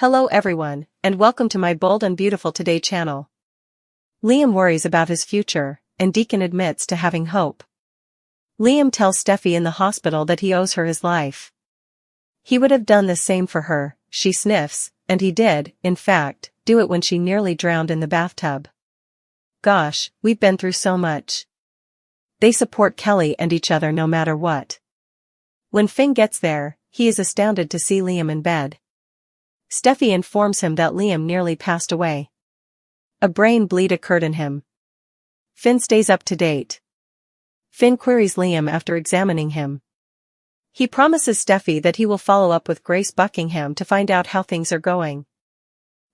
Hello everyone, and welcome to my Bold and Beautiful Today channel. Liam worries about his future, and Deacon admits to having hope. Liam tells Steffy in the hospital that he owes her his life. He would have done the same for her, she sniffs, and he did, in fact, do it when she nearly drowned in the bathtub. Gosh, we've been through so much. They support Kelly and each other no matter what. When Finn gets there, he is astounded to see Liam in bed. Steffy informs him that Liam nearly passed away. A brain bleed occurred in him. Finn stays up to date. Finn queries Liam after examining him. He promises Steffy that he will follow up with Grace Buckingham to find out how things are going.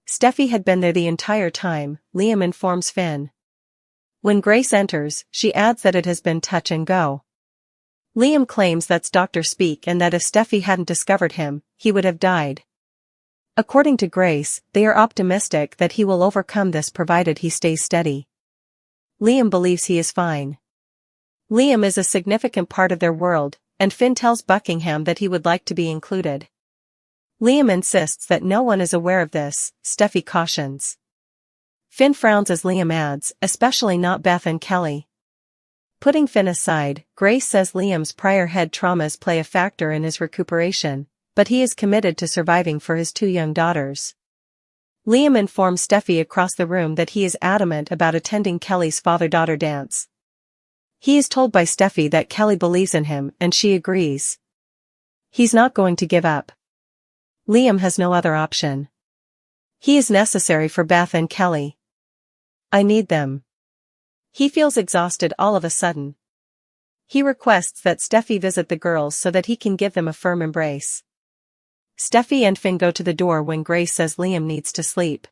Steffy had been there the entire time, Liam informs Finn. When Grace enters, she adds that it has been touch and go. Liam claims that's Dr. Speak and that if Steffy hadn't discovered him, he would have died. According to Grace, they are optimistic that he will overcome this provided he stays steady. Liam believes he is fine. Liam is a significant part of their world, and Finn tells Buckingham that he would like to be included. Liam insists that no one is aware of this, Steffy cautions. Finn frowns as Liam adds, especially not Beth and Kelly. Putting Finn aside, Grace says Liam's prior head traumas play a factor in his recuperation, but he is committed to surviving for his two young daughters. Liam informs Steffy across the room that he is adamant about attending Kelly's father-daughter dance. He is told by Steffy that Kelly believes in him and she agrees. He's not going to give up. Liam has no other option. He is necessary for Beth and Kelly. I need them. He feels exhausted all of a sudden. He requests that Steffy visit the girls so that he can give them a firm embrace. Steffy and Finn go to the door when Grace says Liam needs to sleep.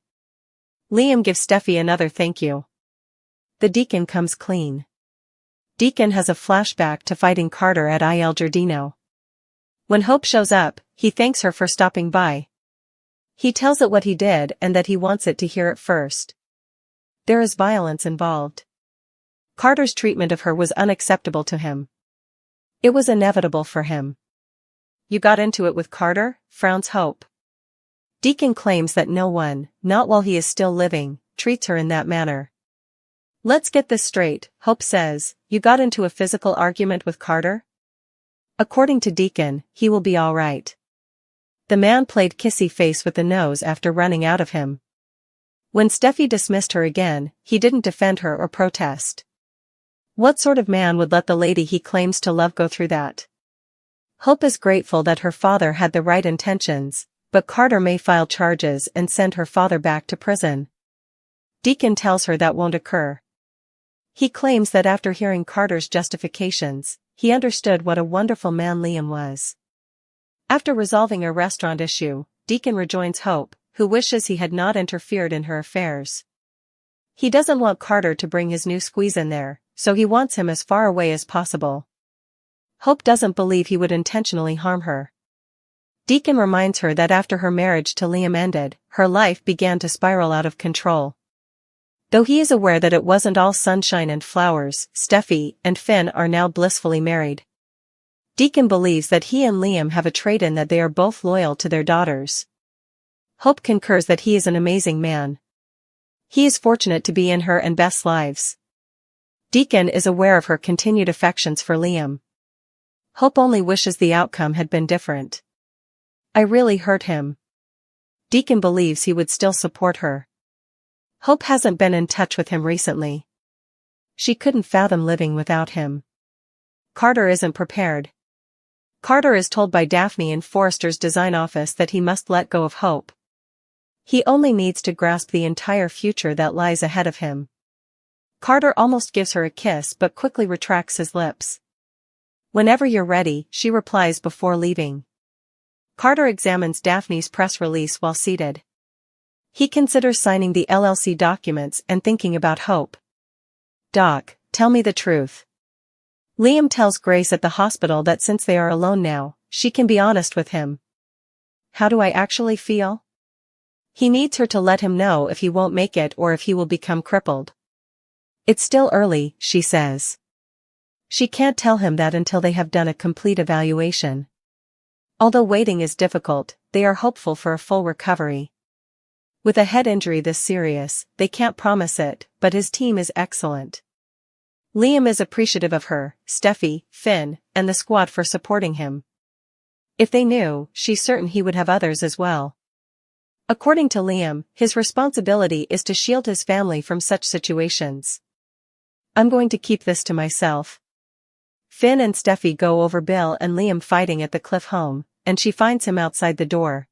Liam gives Steffy another thank you. The Deacon comes clean. Deacon has a flashback to fighting Carter at Il Giardino. When Hope shows up, he thanks her for stopping by. He tells it what he did and that he wants it to hear it first. There is violence involved. Carter's treatment of her was unacceptable to him. It was inevitable for him. You got into it with Carter? Frowns Hope. Deacon claims that no one, not while he is still living, treats her in that manner. Let's get this straight, Hope says, you got into a physical argument with Carter? According to Deacon, he will be all right. The man played kissy face with the nose after running out of him. When Steffy dismissed her again, he didn't defend her or protest. What sort of man would let the lady he claims to love go through that? Hope is grateful that her father had the right intentions, but Carter may file charges and send her father back to prison. Deacon tells her that won't occur. He claims that after hearing Carter's justifications, he understood what a wonderful man Liam was. After resolving a restaurant issue, Deacon rejoins Hope, who wishes he had not interfered in her affairs. He doesn't want Carter to bring his new squeeze in there, so he wants him as far away as possible. Hope doesn't believe he would intentionally harm her. Deacon reminds her that after her marriage to Liam ended, her life began to spiral out of control. Though he is aware that it wasn't all sunshine and flowers, Steffy and Finn are now blissfully married. Deacon believes that he and Liam have a trait in that they are both loyal to their daughters. Hope concurs that he is an amazing man. He is fortunate to be in her and Beth's lives. Deacon is aware of her continued affections for Liam. Hope only wishes the outcome had been different. I really hurt him. Deacon believes he would still support her. Hope hasn't been in touch with him recently. She couldn't fathom living without him. Carter isn't prepared. Carter is told by Daphne in Forrester's design office that he must let go of Hope. He only needs to grasp the entire future that lies ahead of him. Carter almost gives her a kiss but quickly retracts his lips. Whenever you're ready, she replies before leaving. Carter examines Daphne's press release while seated. He considers signing the LLC documents and thinking about Hope. Doc, tell me the truth. Liam tells Grace at the hospital that since they are alone now, she can be honest with him. How do I actually feel? He needs her to let him know if he won't make it or if he will become crippled. It's still early, she says. She can't tell him that until they have done a complete evaluation. Although waiting is difficult, they are hopeful for a full recovery. With a head injury this serious, they can't promise it, but his team is excellent. Liam is appreciative of her, Steffy, Finn, and the squad for supporting him. If they knew, she's certain he would have others as well. According to Liam, his responsibility is to shield his family from such situations. I'm going to keep this to myself. Finn and Steffy go over Bill and Liam fighting at the Cliff home, and she finds him outside the door.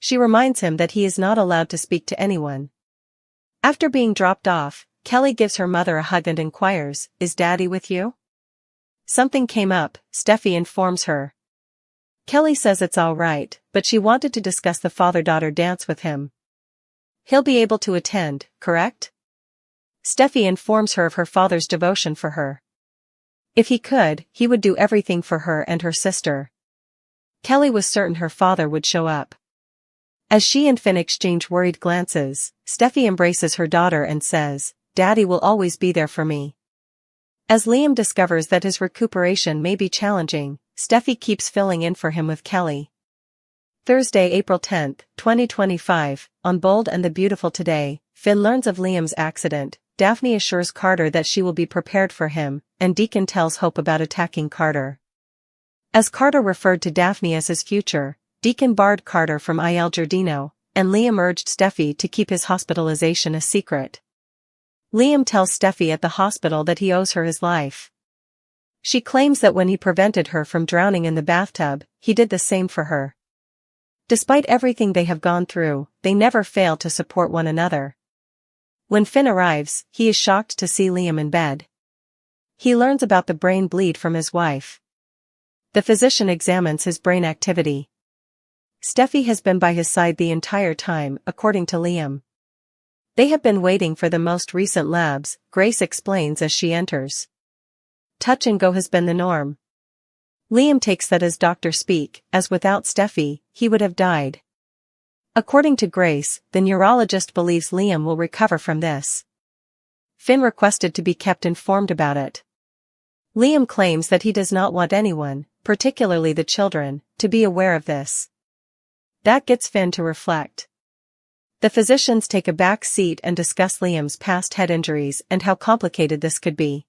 She reminds him that he is not allowed to speak to anyone. After being dropped off, Kelly gives her mother a hug and inquires, "Is Daddy with you?" Something came up, Steffy informs her. Kelly says it's all right, but she wanted to discuss the father-daughter dance with him. He'll be able to attend, correct? Steffy informs her of her father's devotion for her. If he could, he would do everything for her and her sister. Kelly was certain her father would show up. As she and Finn exchange worried glances, Steffy embraces her daughter and says, "Daddy will always be there for me." As Liam discovers that his recuperation may be challenging, Steffy keeps filling in for him with Kelly. Thursday, April 10th, 2025, on Bold and the Beautiful today, Finn learns of Liam's accident, Daphne assures Carter that she will be prepared for him, and Deacon tells Hope about attacking Carter. As Carter referred to Daphne as his future, Deacon barred Carter from Il Giardino, and Liam urged Steffy to keep his hospitalization a secret. Liam tells Steffy at the hospital that he owes her his life. She claims that when he prevented her from drowning in the bathtub, he did the same for her. Despite everything they have gone through, they never fail to support one another. When Finn arrives, he is shocked to see Liam in bed. He learns about the brain bleed from his wife. The physician examines his brain activity. Steffy has been by his side the entire time, according to Liam. They have been waiting for the most recent labs, Grace explains as she enters. Touch and go has been the norm. Liam takes that as doctor speak, as without Steffy, he would have died. According to Grace, the neurologist believes Liam will recover from this. Finn requested to be kept informed about it. Liam claims that he does not want anyone, particularly the children, to be aware of this. That gets Finn to reflect. The physicians take a back seat and discuss Liam's past head injuries and how complicated this could be.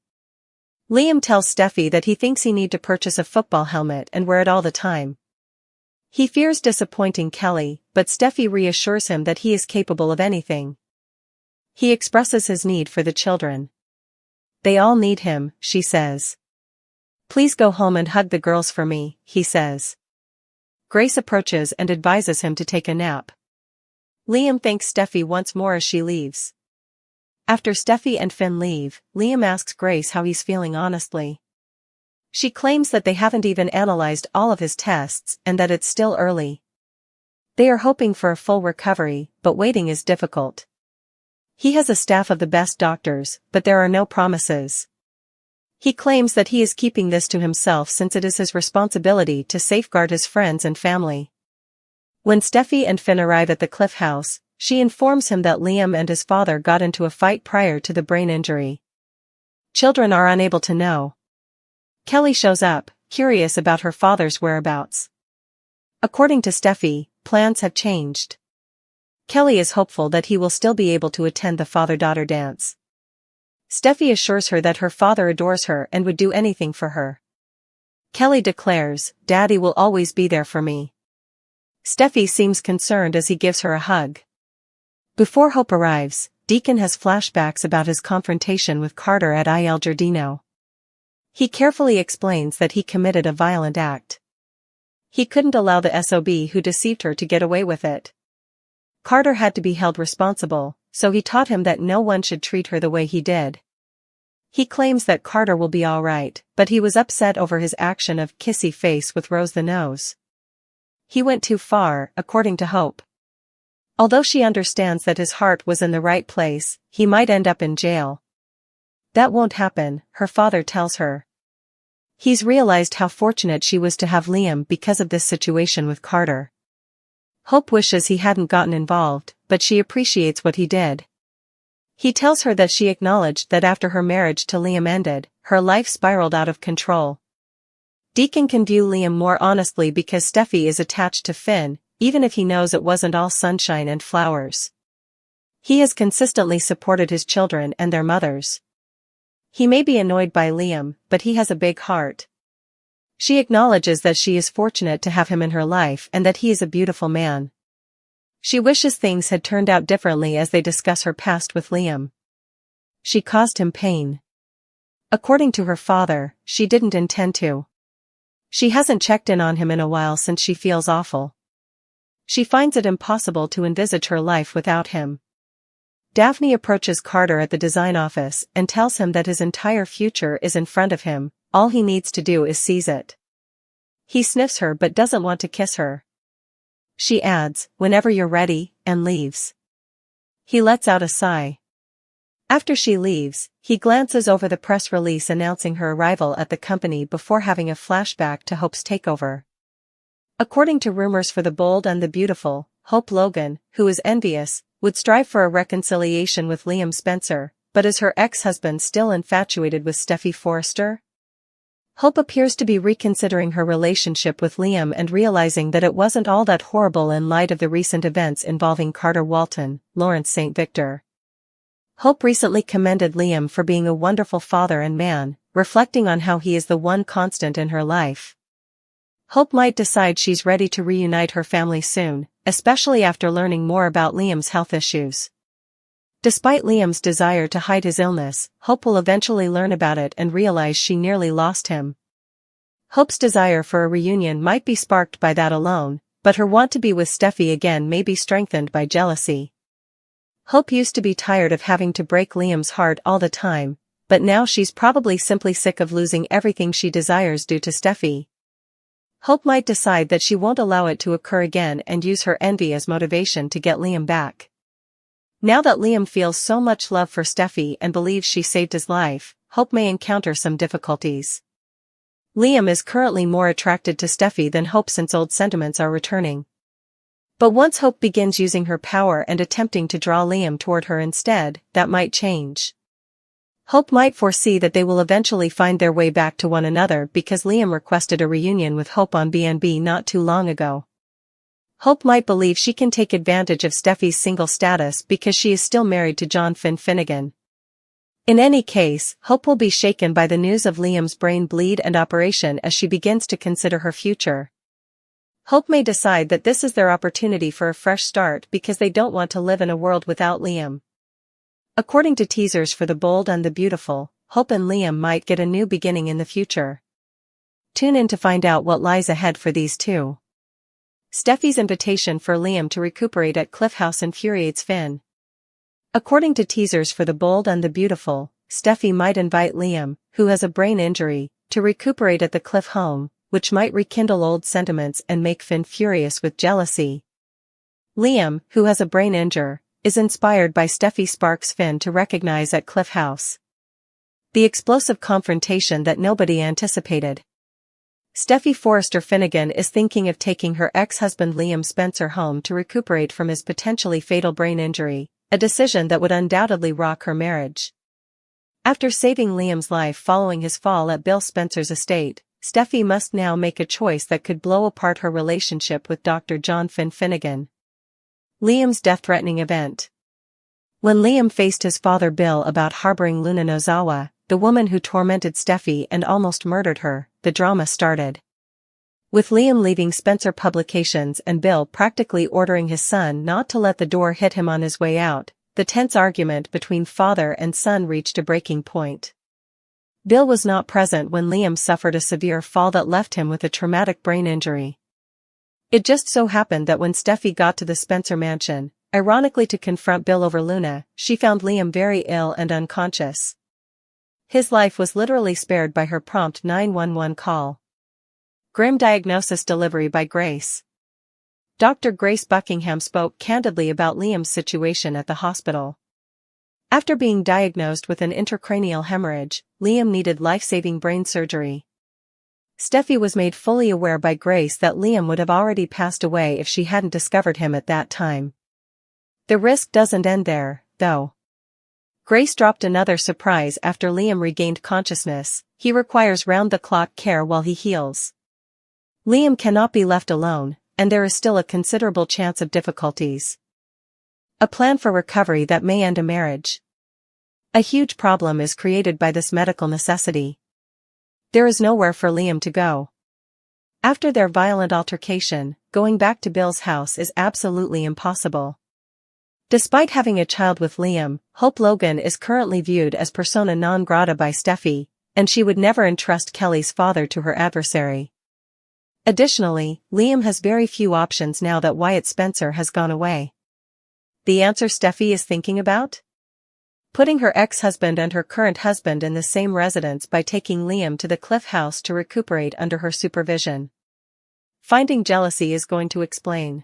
Liam tells Steffy that he thinks he need to purchase a football helmet and wear it all the time. He fears disappointing Kelly, but Steffy reassures him that he is capable of anything. He expresses his need for the children. They all need him, she says. Please go home and hug the girls for me, he says. Grace approaches and advises him to take a nap. Liam thanks Steffy once more as she leaves. After Steffy and Finn leave, Liam asks Grace how he's feeling honestly. She claims that they haven't even analyzed all of his tests and that it's still early. They are hoping for a full recovery, but waiting is difficult. He has a staff of the best doctors, but there are no promises. He claims that he is keeping this to himself since it is his responsibility to safeguard his friends and family. When Steffy and Finn arrive at the Cliff house, she informs him that Liam and his father got into a fight prior to the brain injury. Children are unable to know. Kelly shows up, curious about her father's whereabouts. According to Steffy, plans have changed. Kelly is hopeful that he will still be able to attend the father-daughter dance. Steffy assures her that her father adores her and would do anything for her. Kelly declares, "Daddy will always be there for me." Steffy seems concerned as he gives her a hug. Before Hope arrives, Deacon has flashbacks about his confrontation with Carter at Il Giardino. He carefully explains that he committed a violent act. He couldn't allow the SOB who deceived her to get away with it. Carter had to be held responsible, so he taught him that no one should treat her the way he did. He claims that Carter will be all right, but he was upset over his action of kissy face with Rose the Nose. He went too far, according to Hope. Although she understands that his heart was in the right place, he might end up in jail. That won't happen, her father tells her. He's realized how fortunate she was to have Liam because of this situation with Carter. Hope wishes he hadn't gotten involved, but she appreciates what he did. He tells her that she acknowledged that after her marriage to Liam ended, her life spiraled out of control. Deacon can view Liam more honestly because Steffy is attached to Finn, even if he knows it wasn't all sunshine and flowers. He has consistently supported his children and their mothers. He may be annoyed by Liam, but he has a big heart. She acknowledges that she is fortunate to have him in her life and that he is a beautiful man. She wishes things had turned out differently as they discuss her past with Liam. She caused him pain. According to her father, she didn't intend to. She hasn't checked in on him in a while since she feels awful. She finds it impossible to envisage her life without him. Daphne approaches Carter at the design office and tells him that his entire future is in front of him, all he needs to do is seize it. He sniffs her but doesn't want to kiss her. She adds, "Whenever you're ready," and leaves. He lets out a sigh. After she leaves, he glances over the press release announcing her arrival at the company before having a flashback to Hope's takeover. According to rumors for the bold and the beautiful, Hope Logan, who is envious, would strive for a reconciliation with Liam Spencer, but is her ex-husband still infatuated with Steffy Forrester? Hope appears to be reconsidering her relationship with Liam and realizing that it wasn't all that horrible in light of the recent events involving Carter Walton, Lawrence St. Victor. Hope recently commended Liam for being a wonderful father and man, reflecting on how he is the one constant in her life. Hope might decide she's ready to reunite her family soon, especially after learning more about Liam's health issues. Despite Liam's desire to hide his illness, Hope will eventually learn about it and realize she nearly lost him. Hope's desire for a reunion might be sparked by that alone, but her want to be with Steffy again may be strengthened by jealousy. Hope used to be tired of having to break Liam's heart all the time, but now she's probably simply sick of losing everything she desires due to Steffy. Hope might decide that she won't allow it to occur again and use her envy as motivation to get Liam back. Now that Liam feels so much love for Steffy and believes she saved his life, Hope may encounter some difficulties. Liam is currently more attracted to Steffy than Hope since old sentiments are returning. But once Hope begins using her power and attempting to draw Liam toward her instead, that might change. Hope might foresee that they will eventually find their way back to one another because Liam requested a reunion with Hope on BNB not too long ago. Hope might believe she can take advantage of Steffy's single status because she is still married to John Finnegan. In any case, Hope will be shaken by the news of Liam's brain bleed and operation as she begins to consider her future. Hope may decide that this is their opportunity for a fresh start because they don't want to live in a world without Liam. According to teasers for The Bold and the Beautiful, Hope and Liam might get a new beginning in the future. Tune in to find out what lies ahead for these two. Steffy's invitation for Liam to recuperate at Cliff House infuriates Finn. According to teasers for The Bold and the Beautiful, Steffy might invite Liam, who has a brain injury, to recuperate at the Cliff home, which might rekindle old sentiments and make Finn furious with jealousy. Liam, who has a brain injury, is inspired by Steffy sparks Finn to recognize at Cliff House. The explosive confrontation that nobody anticipated. Steffy Forrester Finnegan is thinking of taking her ex-husband Liam Spencer home to recuperate from his potentially fatal brain injury, a decision that would undoubtedly rock her marriage. After saving Liam's life following his fall at Bill Spencer's estate, Steffy must now make a choice that could blow apart her relationship with Dr. John Finnegan. Liam's death-threatening event. When Liam faced his father Bill about harboring Luna Nozawa, the woman who tormented Steffy and almost murdered her, the drama started. With Liam leaving Spencer Publications and Bill practically ordering his son not to let the door hit him on his way out, the tense argument between father and son reached a breaking point. Bill was not present when Liam suffered a severe fall that left him with a traumatic brain injury. It just so happened that when Steffy got to the Spencer mansion, ironically to confront Bill over Luna, she found Liam very ill and unconscious. His life was literally spared by her prompt 911 call. Grim diagnosis delivery by Grace. Dr. Grace Buckingham spoke candidly about Liam's situation at the hospital. After being diagnosed with an intracranial hemorrhage, Liam needed life-saving brain surgery. Steffy was made fully aware by Grace that Liam would have already passed away if she hadn't discovered him at that time. The risk doesn't end there, though. Grace dropped another surprise after Liam regained consciousness. He requires round-the-clock care while he heals. Liam cannot be left alone, and there is still a considerable chance of difficulties. A plan for recovery that may end a marriage. A huge problem is created by this medical necessity. There is nowhere for Liam to go. After their violent altercation, going back to Bill's house is absolutely impossible. Despite having a child with Liam, Hope Logan is currently viewed as persona non grata by Steffy, and she would never entrust Kelly's father to her adversary. Additionally, Liam has very few options now that Wyatt Spencer has gone away. The answer Steffy is thinking about? Putting her ex-husband and her current husband in the same residence by taking Liam to the Cliff House to recuperate under her supervision. Finding jealousy is going to explain.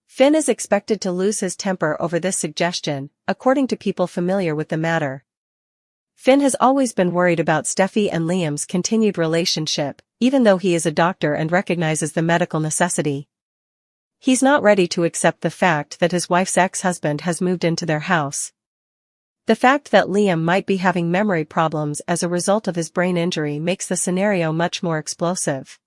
Finn is expected to lose his temper over this suggestion, according to people familiar with the matter. Finn has always been worried about Steffy and Liam's continued relationship, even though he is a doctor and recognizes the medical necessity. He's not ready to accept the fact that his wife's ex-husband has moved into their house. The fact that Liam might be having memory problems as a result of his brain injury makes the scenario much more explosive.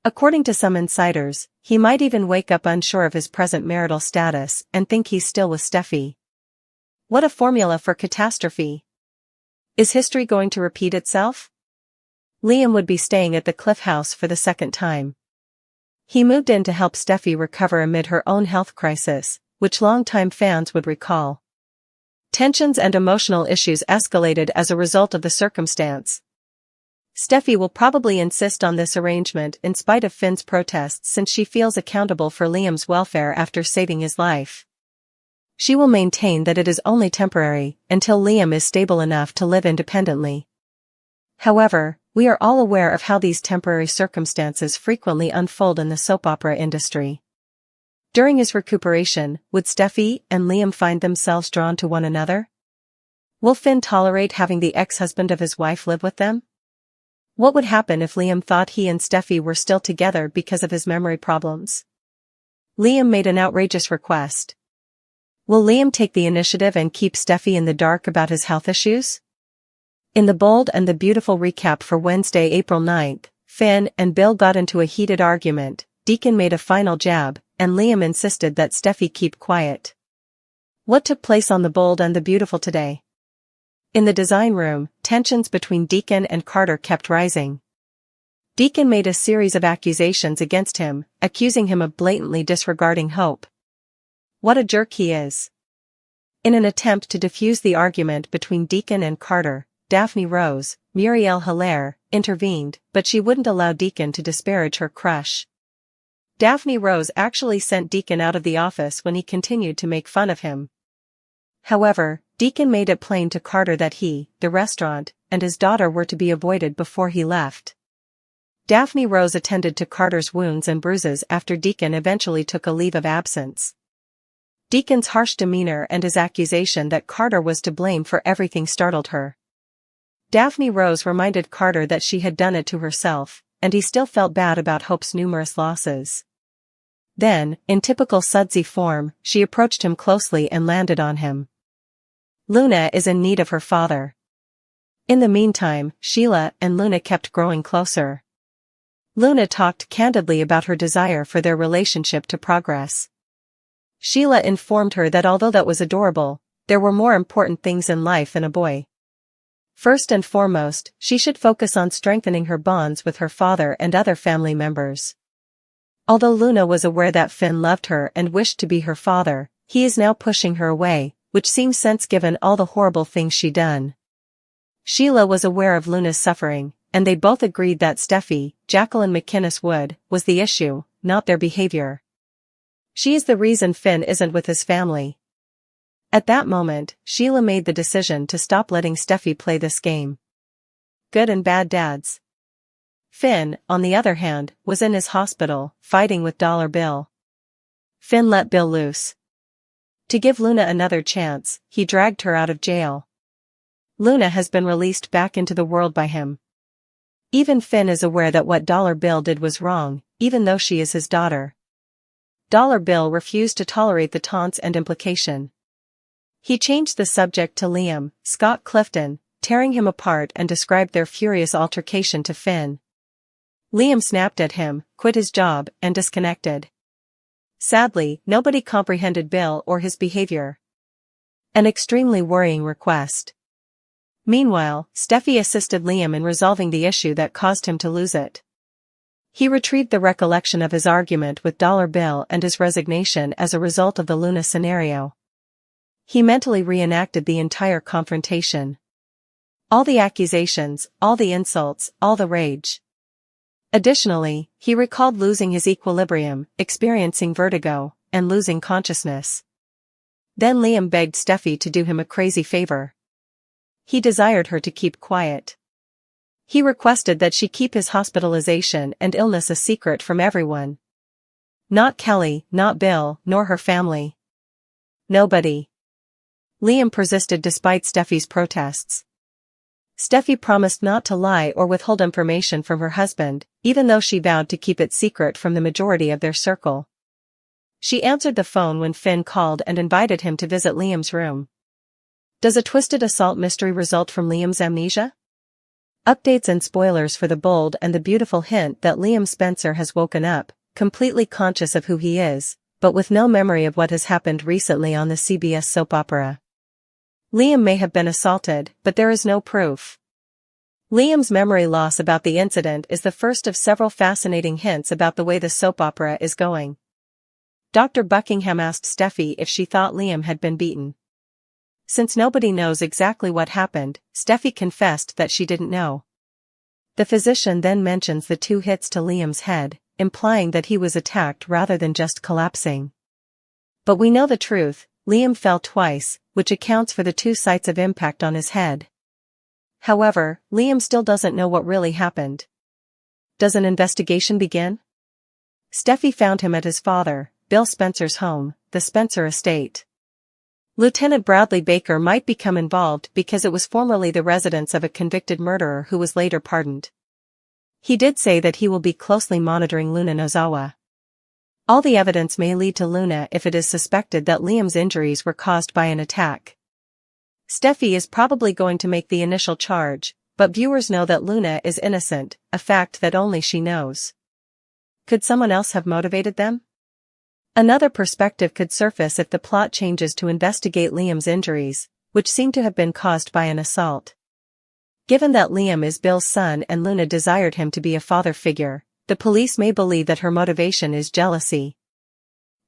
According to some insiders, he might even wake up unsure of his present marital status and think he's still with Steffy. What a formula for catastrophe! Is history going to repeat itself? Liam would be staying at the Cliff House for the second time. He moved in to help Steffy recover amid her own health crisis, which longtime fans would recall. Tensions and emotional issues escalated as a result of the circumstance. Steffy will probably insist on this arrangement in spite of Finn's protests since she feels accountable for Liam's welfare after saving his life. She will maintain that it is only temporary, until Liam is stable enough to live independently. However, we are all aware of how these temporary circumstances frequently unfold in the soap opera industry. During his recuperation, would Steffy and Liam find themselves drawn to one another? Will Finn tolerate having the ex-husband of his wife live with them? What would happen if Liam thought he and Steffy were still together because of his memory problems? Liam made an outrageous request. Will Liam take the initiative and keep Steffy in the dark about his health issues? In the Bold and the Beautiful recap for Wednesday, April 9th, Finn and Bill got into a heated argument, Deacon made a final jab, and Liam insisted that Steffy keep quiet. What took place on the Bold and the Beautiful today? In the design room, tensions between Deacon and Carter kept rising. Deacon made a series of accusations against him, accusing him of blatantly disregarding Hope. What a jerk he is. In an attempt to defuse the argument between Deacon and Carter, Daphne Rose, Muriel Hilaire, intervened, but she wouldn't allow Deacon to disparage her crush. Daphne Rose actually sent Deacon out of the office when he continued to make fun of him. However, Deacon made it plain to Carter that he, the restaurant, and his daughter were to be avoided before he left. Daphne Rose attended to Carter's wounds and bruises after Deacon eventually took a leave of absence. Deacon's harsh demeanor and his accusation that Carter was to blame for everything startled her. Daphne Rose reminded Carter that she had done it to herself, and he still felt bad about Hope's numerous losses. Then, in typical sudsy form, she approached him closely and landed on him. Luna is in need of her father. In the meantime, Sheila and Luna kept growing closer. Luna talked candidly about her desire for their relationship to progress. Sheila informed her that although that was adorable, there were more important things in life than a boy. First and foremost, she should focus on strengthening her bonds with her father and other family members. Although Luna was aware that Finn loved her and wished to be her father, he is now pushing her away, which seems sense given all the horrible things she done. Sheila was aware of Luna's suffering, and they both agreed that Steffy, Jacqueline McInnes Wood, was the issue, not their behavior. She is the reason Finn isn't with his family. At that moment, Sheila made the decision to stop letting Steffy play this game. Good and bad dads. Finn, on the other hand, was in his hospital, fighting with Dollar Bill. Finn let Bill loose. To give Luna another chance, he dragged her out of jail. Luna has been released back into the world by him. Even Finn is aware that what Dollar Bill did was wrong, even though she is his daughter. Dollar Bill refused to tolerate the taunts and implication. He changed the subject to Liam, Scott Clifton, tearing him apart, and described their furious altercation to Finn. Liam snapped at him, quit his job, and disconnected. Sadly, nobody comprehended Bill or his behavior. An extremely worrying request. Meanwhile, Steffy assisted Liam in resolving the issue that caused him to lose it. He retrieved the recollection of his argument with Dollar Bill and his resignation as a result of the Luna scenario. He mentally reenacted the entire confrontation. All the accusations, all the insults, all the rage. Additionally, he recalled losing his equilibrium, experiencing vertigo, and losing consciousness. Then Liam begged Steffy to do him a crazy favor. He desired her to keep quiet. He requested that she keep his hospitalization and illness a secret from everyone. Not Kelly, not Bill, nor her family. Nobody. Liam persisted despite Steffy's protests. Steffy promised not to lie or withhold information from her husband, even though she vowed to keep it secret from the majority of their circle. She answered the phone when Finn called and invited him to visit Liam's room. Does a twisted assault mystery result from Liam's amnesia? Updates and spoilers for the bold and the beautiful hint that Liam Spencer has woken up, completely conscious of who he is, but with no memory of what has happened recently on the CBS soap opera. Liam may have been assaulted, but there is no proof. Liam's memory loss about the incident is the first of several fascinating hints about the way the soap opera is going. Dr. Buckingham asked Steffy if she thought Liam had been beaten. Since nobody knows exactly what happened, Steffy confessed that she didn't know. The physician then mentions the 2 hits to Liam's head, implying that he was attacked rather than just collapsing. But we know the truth, Liam fell twice, which accounts for the 2 sites of impact on his head. However, Liam still doesn't know what really happened. Does an investigation begin? Steffy found him at his father, Bill Spencer's home, the Spencer estate. Lieutenant Bradley Baker might become involved because it was formerly the residence of a convicted murderer who was later pardoned. He did say that he will be closely monitoring Luna Nozawa. All the evidence may lead to Luna if it is suspected that Liam's injuries were caused by an attack. Steffy is probably going to make the initial charge, but viewers know that Luna is innocent, a fact that only she knows. Could someone else have motivated them? Another perspective could surface if the plot changes to investigate Liam's injuries, which seem to have been caused by an assault. Given that Liam is Bill's son and Luna desired him to be a father figure, the police may believe that her motivation is jealousy.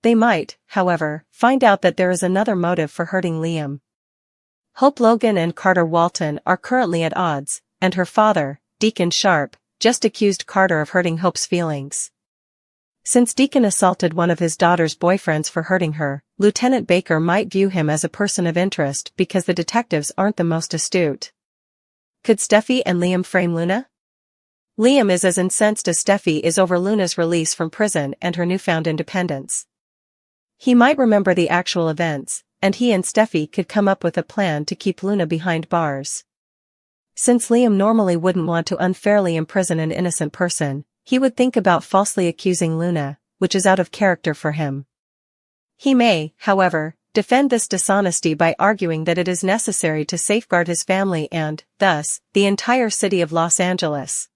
They might, however, find out that there is another motive for hurting Liam. Hope Logan and Carter Walton are currently at odds, and her father, Deacon Sharp, just accused Carter of hurting Hope's feelings. Since Deacon assaulted one of his daughter's boyfriends for hurting her, Lieutenant Baker might view him as a person of interest because the detectives aren't the most astute. Could Steffy and Liam frame Luna? Liam is as incensed as Steffy is over Luna's release from prison and her newfound independence. He might remember the actual events, and he and Steffy could come up with a plan to keep Luna behind bars. Since Liam normally wouldn't want to unfairly imprison an innocent person, he would think about falsely accusing Luna, which is out of character for him. He may, however, defend this dishonesty by arguing that it is necessary to safeguard his family and, thus, the entire city of Los Angeles.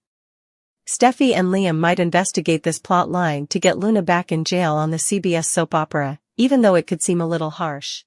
Steffy and Liam might investigate this plot line to get Luna back in jail on the CBS soap opera, even though it could seem a little harsh.